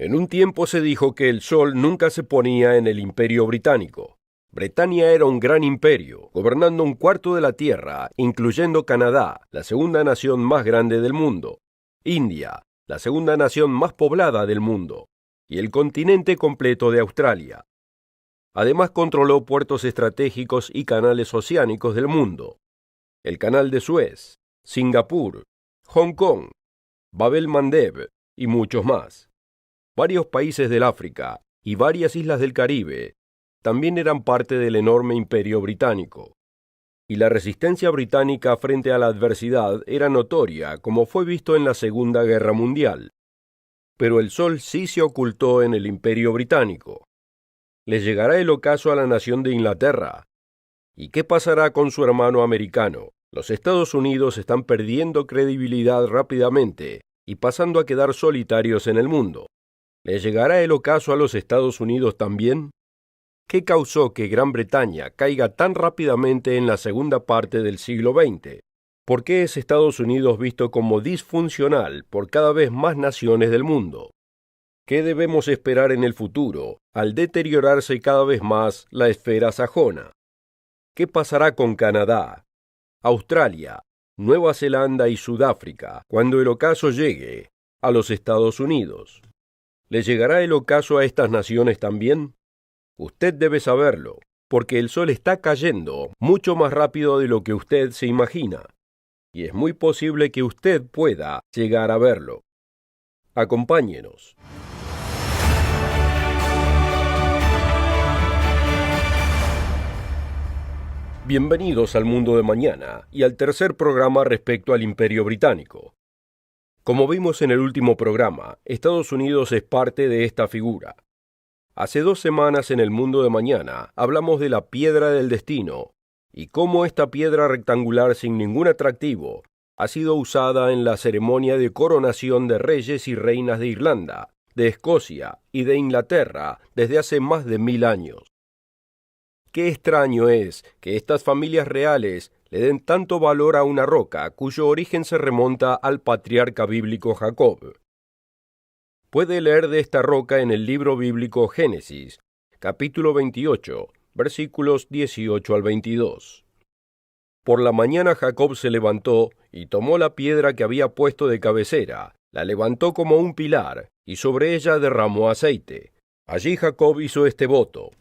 En un tiempo se dijo que el sol nunca se ponía en el Imperio Británico. Bretaña era un gran imperio, gobernando un cuarto de la tierra, incluyendo Canadá, la segunda nación más grande del mundo, India, la segunda nación más poblada del mundo, y el continente completo de Australia. Además controló puertos estratégicos y canales oceánicos del mundo, el Canal de Suez, Singapur, Hong Kong, Bab el-Mandeb y muchos más. Varios países del África y varias islas del Caribe también eran parte del enorme imperio británico. Y la resistencia británica frente a la adversidad era notoria, como fue visto en la Segunda Guerra Mundial. Pero el sol sí se ocultó en el imperio británico. ¿Le llegará el ocaso a la nación de Inglaterra? ¿Y qué pasará con su hermano americano? Los Estados Unidos están perdiendo credibilidad rápidamente y pasando a quedar solitarios en el mundo. ¿Le llegará el ocaso a los Estados Unidos también? ¿Qué causó que Gran Bretaña caiga tan rápidamente en la segunda parte del siglo XX? ¿Por qué es Estados Unidos visto como disfuncional por cada vez más naciones del mundo? ¿Qué debemos esperar en el futuro al deteriorarse cada vez más la esfera sajona? ¿Qué pasará con Canadá, Australia, Nueva Zelanda y Sudáfrica cuando el ocaso llegue a los Estados Unidos? ¿Le llegará el ocaso a estas naciones también? Usted debe saberlo, porque el sol está cayendo mucho más rápido de lo que usted se imagina, y es muy posible que usted pueda llegar a verlo. Acompáñenos. Bienvenidos al Mundo de Mañana y al tercer programa respecto al Imperio Británico. Como vimos en el último programa, Estados Unidos es parte de esta figura. Hace 2 semanas en el Mundo de Mañana hablamos de la piedra del destino y cómo esta piedra rectangular sin ningún atractivo ha sido usada en la ceremonia de coronación de reyes y reinas de Irlanda, de Escocia y de Inglaterra desde hace más de 1000 años. Qué extraño es que estas familias reales le den tanto valor a una roca cuyo origen se remonta al patriarca bíblico Jacob. Puede leer de esta roca en el libro bíblico Génesis, capítulo 28, versículos 18 al 22. Por la mañana Jacob se levantó y tomó la piedra que había puesto de cabecera, la levantó como un pilar y sobre ella derramó aceite. Allí Jacob hizo este voto: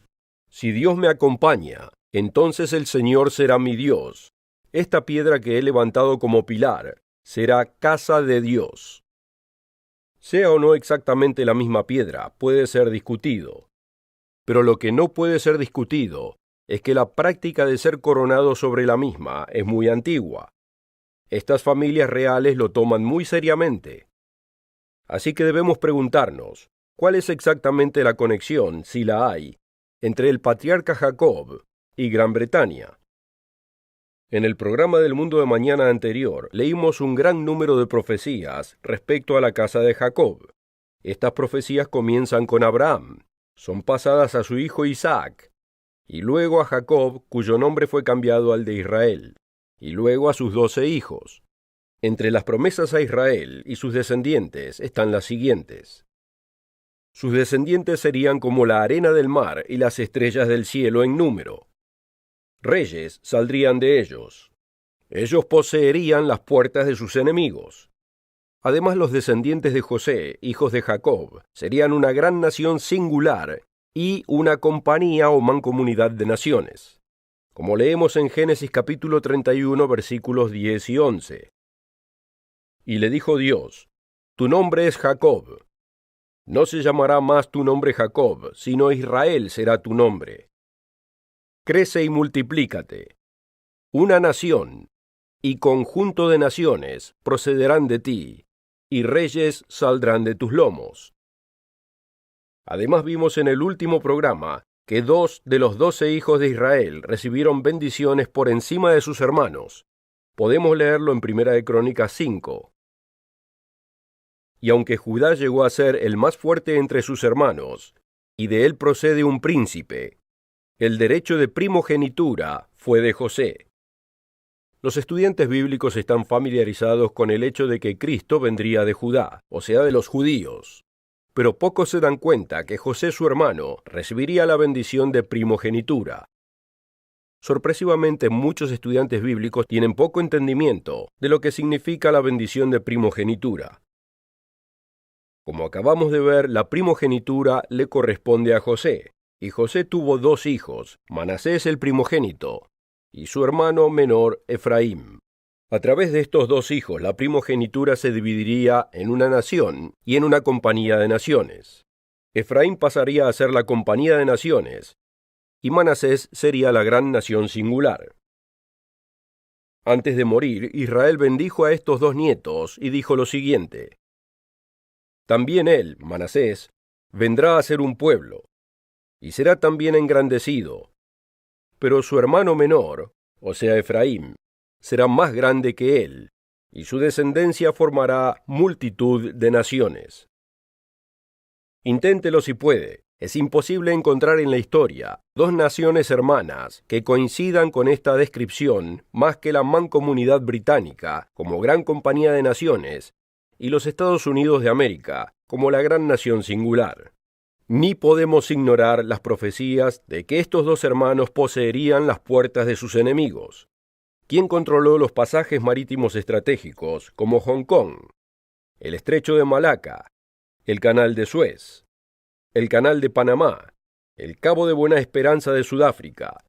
si Dios me acompaña, entonces el Señor será mi Dios. Esta piedra que he levantado como pilar será casa de Dios. Sea o no exactamente la misma piedra, puede ser discutido. Pero lo que no puede ser discutido es que la práctica de ser coronado sobre la misma es muy antigua. Estas familias reales lo toman muy seriamente. Así que debemos preguntarnos, ¿cuál es exactamente la conexión, si la hay, entre el patriarca Jacob y Gran Bretaña? En el programa del Mundo de Mañana anterior leímos un gran número de profecías respecto a la casa de Jacob. Estas profecías comienzan con Abraham, son pasadas a su hijo Isaac, y luego a Jacob, cuyo nombre fue cambiado al de Israel, y luego a sus 12 hijos. Entre las promesas a Israel y sus descendientes están las siguientes. Sus descendientes serían como la arena del mar y las estrellas del cielo en número. Reyes saldrían de ellos. Ellos poseerían las puertas de sus enemigos. Además, los descendientes de José, hijos de Jacob, serían una gran nación singular y una compañía o mancomunidad de naciones, como leemos en Génesis capítulo 31, versículos 10 y 11. Y le dijo Dios: tu nombre es Jacob. No se llamará más tu nombre Jacob, sino Israel será tu nombre. Crece y multiplícate. Una nación y conjunto de naciones procederán de ti, y reyes saldrán de tus lomos. Además vimos en el último programa que 2 de los 12 hijos de Israel recibieron bendiciones por encima de sus hermanos. Podemos leerlo en Primera de Crónicas 5. Y aunque Judá llegó a ser el más fuerte entre sus hermanos, y de él procede un príncipe, el derecho de primogenitura fue de José. Los estudiantes bíblicos están familiarizados con el hecho de que Cristo vendría de Judá, o sea, de los judíos. Pero pocos se dan cuenta que José, su hermano, recibiría la bendición de primogenitura. Sorpresivamente, muchos estudiantes bíblicos tienen poco entendimiento de lo que significa la bendición de primogenitura. Como acabamos de ver, la primogenitura le corresponde a José, y José tuvo dos hijos, Manasés el primogénito, y su hermano menor Efraín. A través de estos dos hijos, la primogenitura se dividiría en una nación y en una compañía de naciones. Efraín pasaría a ser la compañía de naciones, y Manasés sería la gran nación singular. Antes de morir, Israel bendijo a estos dos nietos y dijo lo siguiente: también él, Manasés, vendrá a ser un pueblo, y será también engrandecido, pero su hermano menor, o sea Efraín, será más grande que él, y su descendencia formará multitud de naciones. Inténtelo si puede. Es imposible encontrar en la historia dos naciones hermanas que coincidan con esta descripción más que la mancomunidad británica como gran compañía de naciones y los Estados Unidos de América como la gran nación singular. Ni podemos ignorar las profecías de que estos dos hermanos poseerían las puertas de sus enemigos. ¿Quién controló los pasajes marítimos estratégicos como Hong Kong, el Estrecho de Malaca, el Canal de Suez, el Canal de Panamá, el Cabo de Buena Esperanza de Sudáfrica,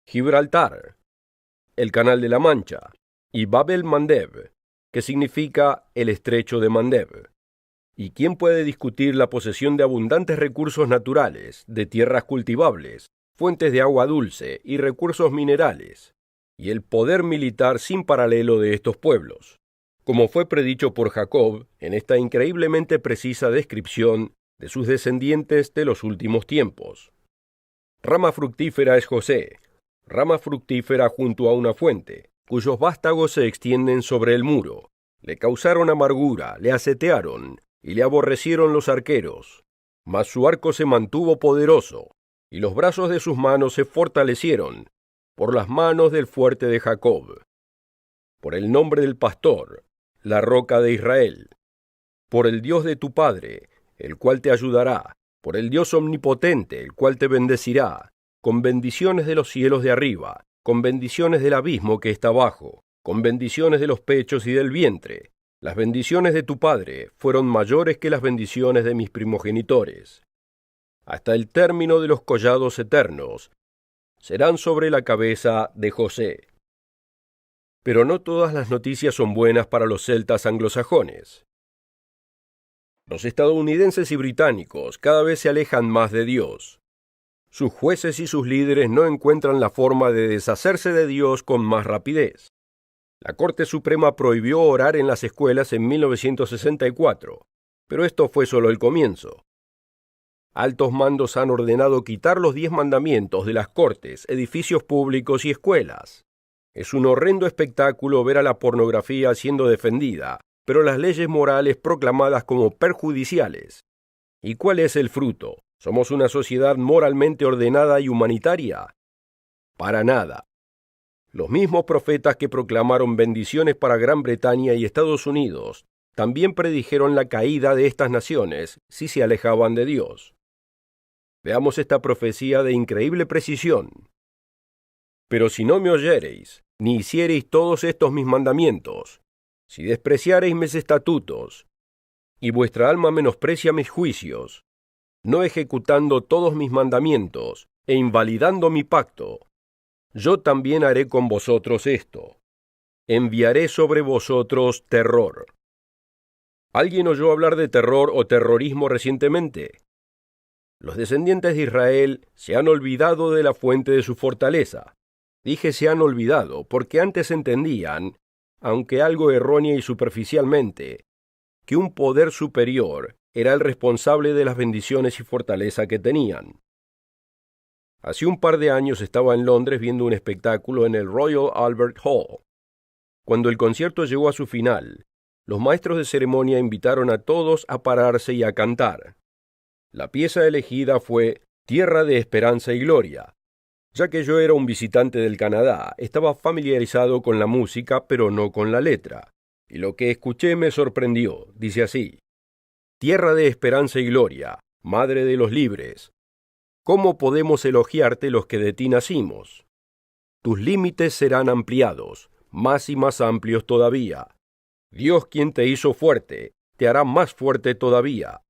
Gibraltar, el Canal de la Mancha y Bab el-Mandeb, que significa el Estrecho de Mandeb? ¿Y quién puede discutir la posesión de abundantes recursos naturales, de tierras cultivables, fuentes de agua dulce y recursos minerales, y el poder militar sin paralelo de estos pueblos, como fue predicho por Jacob en esta increíblemente precisa descripción de sus descendientes de los últimos tiempos? Rama fructífera es José, rama fructífera junto a una fuente, cuyos vástagos se extienden sobre el muro. Le causaron amargura, le asetearon, y le aborrecieron los arqueros. Mas su arco se mantuvo poderoso, y los brazos de sus manos se fortalecieron, por las manos del fuerte de Jacob. Por el nombre del pastor, la roca de Israel. Por el Dios de tu padre, el cual te ayudará, por el Dios omnipotente, el cual te bendecirá, con bendiciones de los cielos de arriba, con bendiciones del abismo que está abajo, con bendiciones de los pechos y del vientre. Las bendiciones de tu padre fueron mayores que las bendiciones de mis primogenitores. Hasta el término de los collados eternos serán sobre la cabeza de José. Pero no todas las noticias son buenas para los celtas anglosajones. Los estadounidenses y británicos cada vez se alejan más de Dios. Sus jueces y sus líderes no encuentran la forma de deshacerse de Dios con más rapidez. La Corte Suprema prohibió orar en las escuelas en 1964, pero esto fue solo el comienzo. Altos mandos han ordenado quitar los 10 mandamientos de las cortes, edificios públicos y escuelas. Es un horrendo espectáculo ver a la pornografía siendo defendida, pero las leyes morales proclamadas como perjudiciales. ¿Y cuál es el fruto? ¿Somos una sociedad moralmente ordenada y humanitaria? Para nada. Los mismos profetas que proclamaron bendiciones para Gran Bretaña y Estados Unidos también predijeron la caída de estas naciones si se alejaban de Dios. Veamos esta profecía de increíble precisión. Pero si no me oyereis, ni hiciereis todos estos mis mandamientos, si despreciareis mis estatutos, y vuestra alma menosprecia mis juicios, no ejecutando todos mis mandamientos, e invalidando mi pacto, yo también haré con vosotros esto. Enviaré sobre vosotros terror. ¿Alguien oyó hablar de terror o terrorismo recientemente? Los descendientes de Israel se han olvidado de la fuente de su fortaleza. Dije se han olvidado porque antes entendían, aunque algo errónea y superficialmente, que un poder superior era el responsable de las bendiciones y fortaleza que tenían. Hace un par de años estaba en Londres viendo un espectáculo en el Royal Albert Hall. Cuando el concierto llegó a su final, los maestros de ceremonia invitaron a todos a pararse y a cantar. La pieza elegida fue Tierra de Esperanza y Gloria. Ya que yo era un visitante del Canadá, estaba familiarizado con la música, pero no con la letra. Y lo que escuché me sorprendió. Dice así: tierra de esperanza y gloria, madre de los libres. ¿Cómo podemos elogiarte los que de ti nacimos? Tus límites serán ampliados, más y más amplios todavía. Dios quien te hizo fuerte, te hará más fuerte todavía.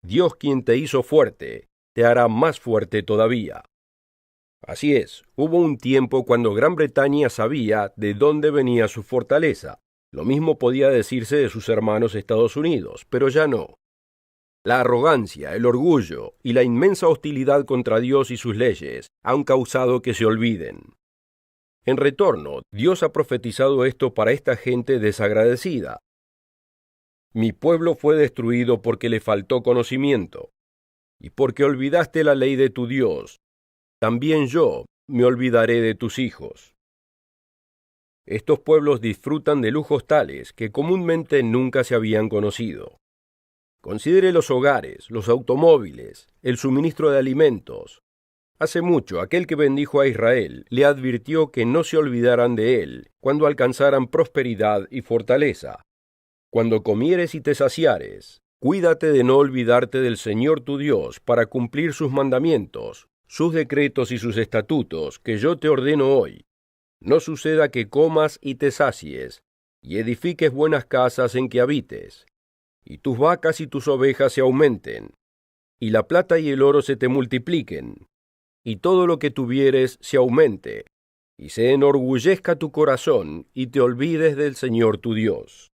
Dios quien te hizo fuerte, te hará más fuerte todavía. Así es, hubo un tiempo cuando Gran Bretaña sabía de dónde venía su fortaleza. Lo mismo podía decirse de sus hermanos Estados Unidos, pero ya no. La arrogancia, el orgullo y la inmensa hostilidad contra Dios y sus leyes han causado que se olviden. En retorno, Dios ha profetizado esto para esta gente desagradecida. Mi pueblo fue destruido porque le faltó conocimiento, y porque olvidaste la ley de tu Dios. También yo me olvidaré de tus hijos. Estos pueblos disfrutan de lujos tales que comúnmente nunca se habían conocido. Considere los hogares, los automóviles, el suministro de alimentos. Hace mucho, aquel que bendijo a Israel le advirtió que no se olvidaran de él cuando alcanzaran prosperidad y fortaleza. Cuando comieres y te saciares, cuídate de no olvidarte del Señor tu Dios para cumplir sus mandamientos, sus decretos y sus estatutos que yo te ordeno hoy. No suceda que comas y te sacies, y edifiques buenas casas en que habites, y tus vacas y tus ovejas se aumenten, y la plata y el oro se te multipliquen, y todo lo que tuvieres se aumente, y se enorgullezca tu corazón, y te olvides del Señor tu Dios.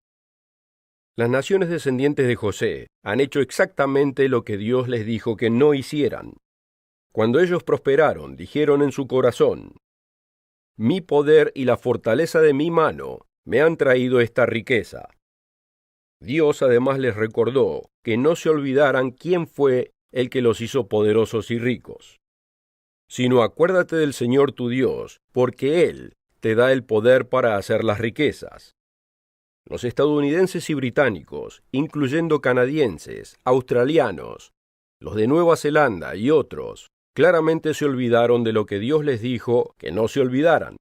Las naciones descendientes de José han hecho exactamente lo que Dios les dijo que no hicieran. Cuando ellos prosperaron, dijeron en su corazón: mi poder y la fortaleza de mi mano me han traído esta riqueza. Dios además les recordó que no se olvidaran quién fue el que los hizo poderosos y ricos. Sino acuérdate del Señor tu Dios, porque Él te da el poder para hacer las riquezas. Los estadounidenses y británicos, incluyendo canadienses, australianos, los de Nueva Zelanda y otros, claramente se olvidaron de lo que Dios les dijo que no se olvidaran.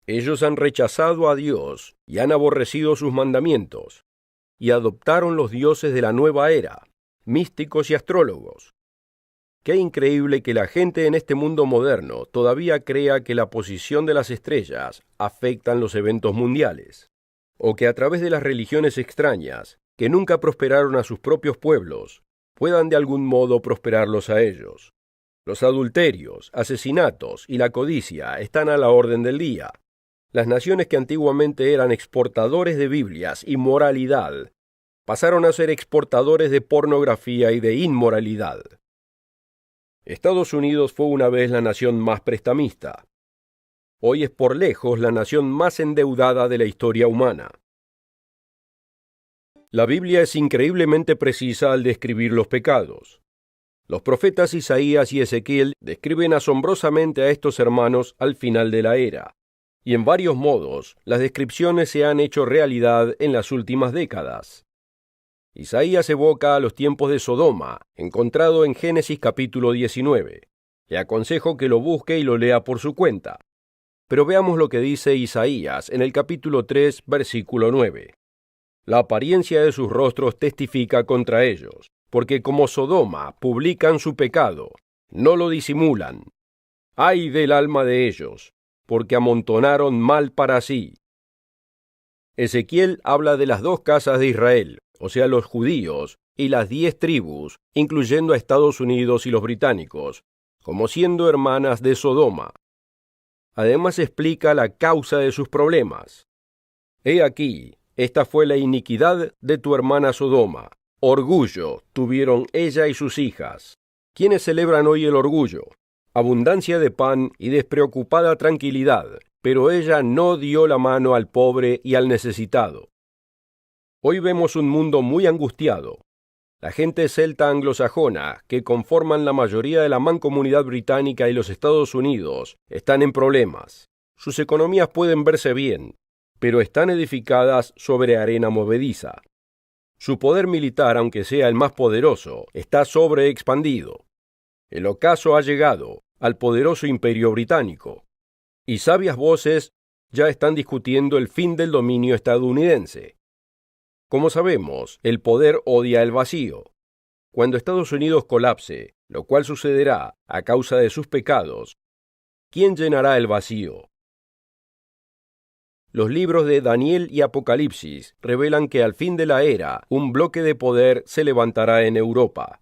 Ellos han rechazado a Dios y han aborrecido sus mandamientos, y adoptaron los dioses de la nueva era, místicos y astrólogos. Qué increíble que la gente en este mundo moderno todavía crea que la posición de las estrellas afectan los eventos mundiales, o que a través de las religiones extrañas, que nunca prosperaron a sus propios pueblos, puedan de algún modo prosperarlos a ellos. Los adulterios, asesinatos y la codicia están a la orden del día. Las naciones que antiguamente eran exportadores de Biblias y moralidad, pasaron a ser exportadores de pornografía y de inmoralidad. Estados Unidos fue una vez la nación más prestamista. Hoy es por lejos la nación más endeudada de la historia humana. La Biblia es increíblemente precisa al describir los pecados. Los profetas Isaías y Ezequiel describen asombrosamente a estos hermanos al final de la era, y en varios modos las descripciones se han hecho realidad en las últimas décadas. Isaías evoca a los tiempos de Sodoma, encontrado en Génesis capítulo 19. Le aconsejo que lo busque y lo lea por su cuenta. Pero veamos lo que dice Isaías en el capítulo 3, versículo 9. La apariencia de sus rostros testifica contra ellos, porque como Sodoma publican su pecado, no lo disimulan. ¡Ay del alma de ellos! Porque amontonaron mal para sí. Ezequiel habla de las dos casas de Israel, o sea, los judíos, y las 10 tribus, incluyendo a Estados Unidos y los británicos, como siendo hermanas de Sodoma. Además explica la causa de sus problemas. He aquí, esta fue la iniquidad de tu hermana Sodoma. Orgullo tuvieron ella y sus hijas. ¿Quiénes celebran hoy el orgullo? Abundancia de pan y despreocupada tranquilidad, pero ella no dio la mano al pobre y al necesitado. Hoy vemos un mundo muy angustiado. La gente celta anglosajona, que conforman la mayoría de la mancomunidad británica y los Estados Unidos, están en problemas. Sus economías pueden verse bien, pero están edificadas sobre arena movediza. Su poder militar, aunque sea el más poderoso, está sobreexpandido. El ocaso ha llegado al poderoso imperio británico, y sabias voces ya están discutiendo el fin del dominio estadounidense. Como sabemos, el poder odia el vacío, Cuando Estados Unidos colapse, lo cual sucederá a causa de sus pecados, ¿quién llenará el vacío? Los libros de Daniel y Apocalipsis revelan que al fin de la era, un bloque de poder se levantará en Europa.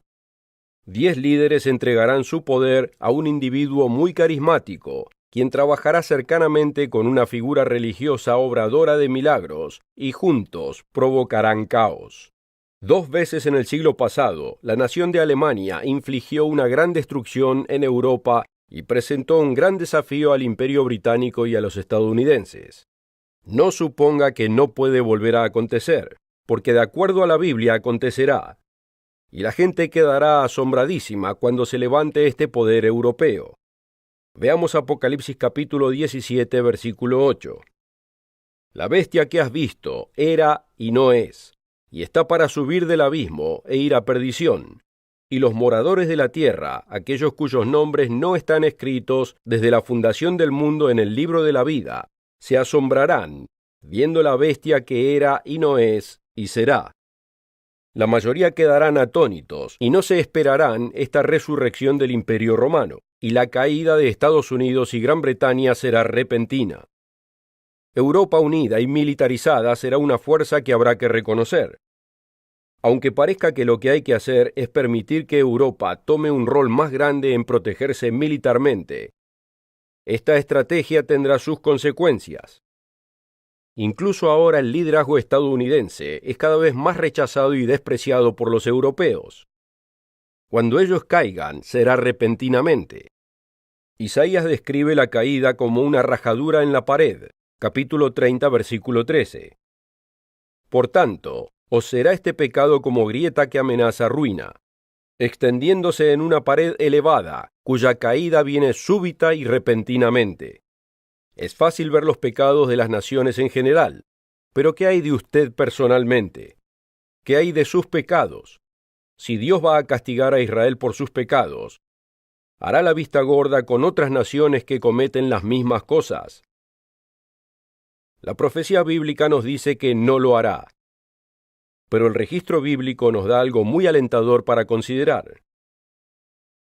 10 líderes entregarán su poder a un individuo muy carismático, quien trabajará cercanamente con una figura religiosa obradora de milagros, y juntos provocarán caos. 2 veces en el siglo pasado, la nación de Alemania infligió una gran destrucción en Europa y presentó un gran desafío al Imperio Británico y a los estadounidenses. No suponga que no puede volver a acontecer, porque de acuerdo a la Biblia acontecerá, y la gente quedará asombradísima cuando se levante este poder europeo. Veamos Apocalipsis capítulo 17, versículo 8. La bestia que has visto era y no es, y está para subir del abismo e ir a perdición. Y los moradores de la tierra, aquellos cuyos nombres no están escritos desde la fundación del mundo en el libro de la vida, se asombrarán, viendo la bestia que era y no es y será. La mayoría quedarán atónitos y no se esperarán esta resurrección del Imperio Romano, y la caída de Estados Unidos y Gran Bretaña será repentina. Europa unida y militarizada será una fuerza que habrá que reconocer. Aunque parezca que lo que hay que hacer es permitir que Europa tome un rol más grande en protegerse militarmente, esta estrategia tendrá sus consecuencias. Incluso ahora el liderazgo estadounidense es cada vez más rechazado y despreciado por los europeos. Cuando ellos caigan, será repentinamente. Isaías describe la caída como una rajadura en la pared, capítulo 30, versículo 13. Por tanto, os será este pecado como grieta que amenaza ruina, extendiéndose en una pared elevada, cuya caída viene súbita y repentinamente. Es fácil ver los pecados de las naciones en general, pero ¿qué hay de usted personalmente? ¿Qué hay de sus pecados? Si Dios va a castigar a Israel por sus pecados, ¿hará la vista gorda con otras naciones que cometen las mismas cosas? La profecía bíblica nos dice que no lo hará, pero el registro bíblico nos da algo muy alentador para considerar.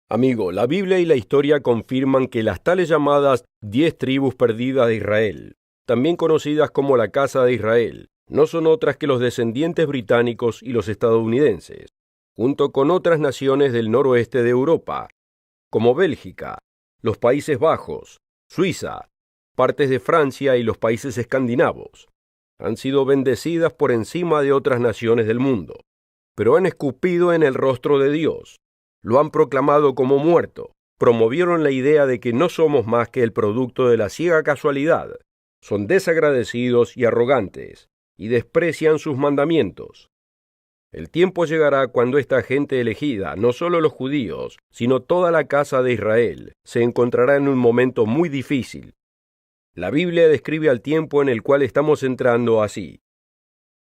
Amigo, la Biblia y la historia confirman que las tales llamadas 10 tribus perdidas de Israel, también conocidas como la Casa de Israel, no son otras que los descendientes británicos y los estadounidenses, junto con otras naciones del noroeste de Europa, como Bélgica, los Países Bajos, Suiza, partes de Francia y los países escandinavos. Han sido bendecidas por encima de otras naciones del mundo, pero han escupido en el rostro de Dios. Lo han proclamado como muerto, promovieron la idea de que no somos más que el producto de la ciega casualidad, son desagradecidos y arrogantes, y desprecian sus mandamientos. El tiempo llegará cuando esta gente elegida, no solo los judíos, sino toda la casa de Israel, se encontrará en un momento muy difícil. La Biblia describe al tiempo en el cual estamos entrando así.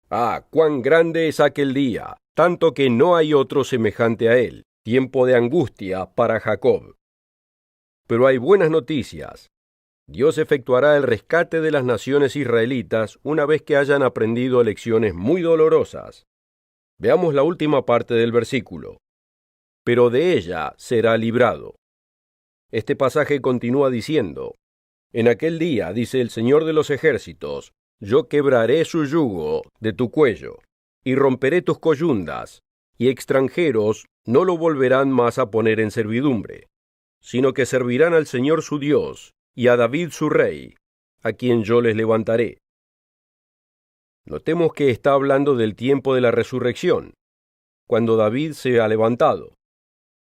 Ah, cuán grande es aquel día, tanto que no hay otro semejante a él. Tiempo de angustia para Jacob. Pero hay buenas noticias. Dios efectuará el rescate de las naciones israelitas una vez que hayan aprendido lecciones muy dolorosas. Veamos la última parte del versículo. Pero de ella será librado. Este pasaje continúa diciendo, en aquel día, dice el Señor de los ejércitos, yo quebraré su yugo de tu cuello, y romperé tus coyundas, y extranjeros no lo volverán más a poner en servidumbre, sino que servirán al Señor su Dios y a David su rey, a quien yo les levantaré. Notemos que está hablando del tiempo de la resurrección, cuando David se ha levantado,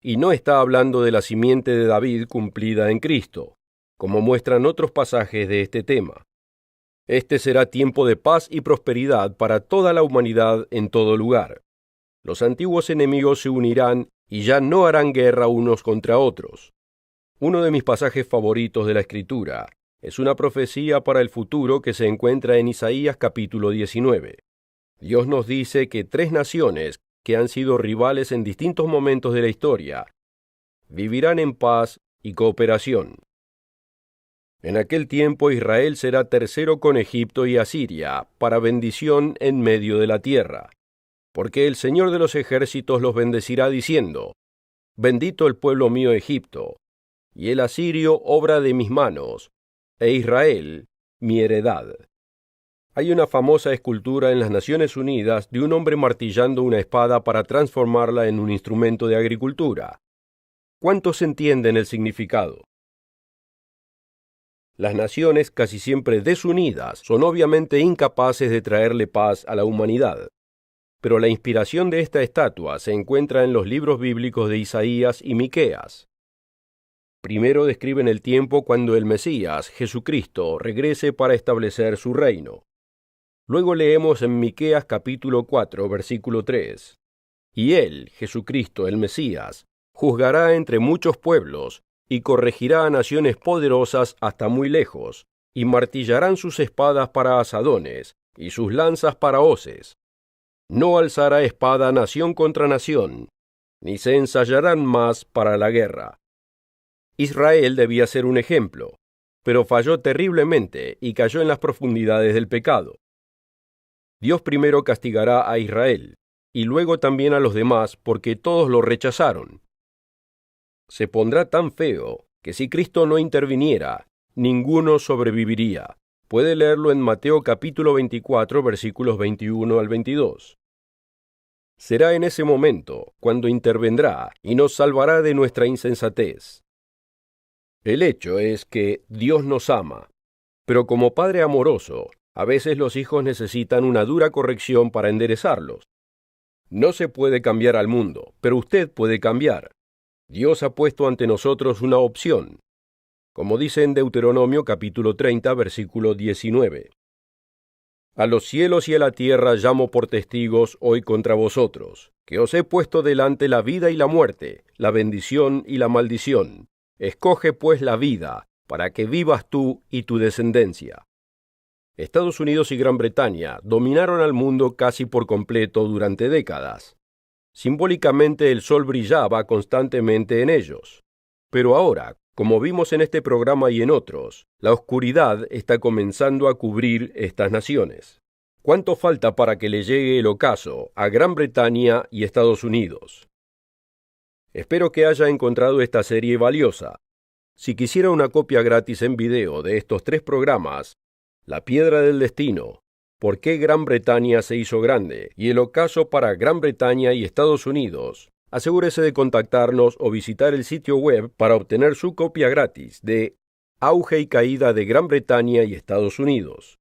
y no está hablando de la simiente de David cumplida en Cristo, como muestran otros pasajes de este tema. Este será tiempo de paz y prosperidad para toda la humanidad en todo lugar. Los antiguos enemigos se unirán y ya no harán guerra unos contra otros. Uno de mis pasajes favoritos de la Escritura es una profecía para el futuro que se encuentra en Isaías capítulo 19. Dios nos dice que 3 naciones que han sido rivales en distintos momentos de la historia vivirán en paz y cooperación. En aquel tiempo Israel será tercero con Egipto y Asiria para bendición en medio de la tierra. porque el Señor de los ejércitos los bendecirá diciendo: Bendito el pueblo mío Egipto, y el asirio obra de mis manos, e Israel mi heredad. Hay una famosa escultura en las Naciones Unidas de un hombre martillando una espada para transformarla en un instrumento de agricultura. ¿Cuántos entienden el significado? Las naciones, casi siempre desunidas, son obviamente incapaces de traerle paz a la humanidad. Pero la inspiración de esta estatua se encuentra en los libros bíblicos de Isaías y Miqueas. Primero describen el tiempo cuando el Mesías, Jesucristo, regrese para establecer su reino. Luego leemos en Miqueas capítulo 4, versículo 3. Y él, Jesucristo, el Mesías, juzgará entre muchos pueblos, y corregirá a naciones poderosas hasta muy lejos, y martillarán sus espadas para asadones, y sus lanzas para hoces. No alzará espada nación contra nación, ni se ensayarán más para la guerra. Israel debía ser un ejemplo, pero falló terriblemente y cayó en las profundidades del pecado. Dios primero castigará a Israel, y luego también a los demás, porque todos lo rechazaron. Se pondrá tan feo que si Cristo no interviniera, ninguno sobreviviría. Puede leerlo en Mateo capítulo 24, versículos 21 al 22. Será en ese momento cuando intervendrá y nos salvará de nuestra insensatez. El hecho es que Dios nos ama, pero como Padre amoroso, a veces los hijos necesitan una dura corrección para enderezarlos. No se puede cambiar al mundo, pero usted puede cambiar. Dios ha puesto ante nosotros una opción. Como dice en Deuteronomio capítulo 30, versículo 19. A los cielos y a la tierra llamo por testigos hoy contra vosotros, que os he puesto delante la vida y la muerte, la bendición y la maldición. Escoge pues la vida, para que vivas tú y tu descendencia. Estados Unidos y Gran Bretaña dominaron al mundo casi por completo durante décadas. Simbólicamente el sol brillaba constantemente en ellos. Pero ahora, como vimos en este programa y en otros, la oscuridad está comenzando a cubrir estas naciones. ¿Cuánto falta para que le llegue el ocaso a Gran Bretaña y Estados Unidos? Espero que haya encontrado esta serie valiosa. Si quisiera una copia gratis en video de estos 3 programas, La piedra del destino, ¿Por qué Gran Bretaña se hizo grande? Y el ocaso para Gran Bretaña y Estados Unidos, asegúrese de contactarnos o visitar el sitio web para obtener su copia gratis de Auge y caída de Gran Bretaña y Estados Unidos.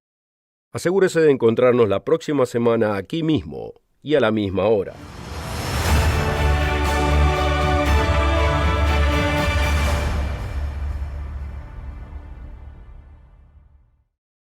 Asegúrese de encontrarnos la próxima semana aquí mismo y a la misma hora.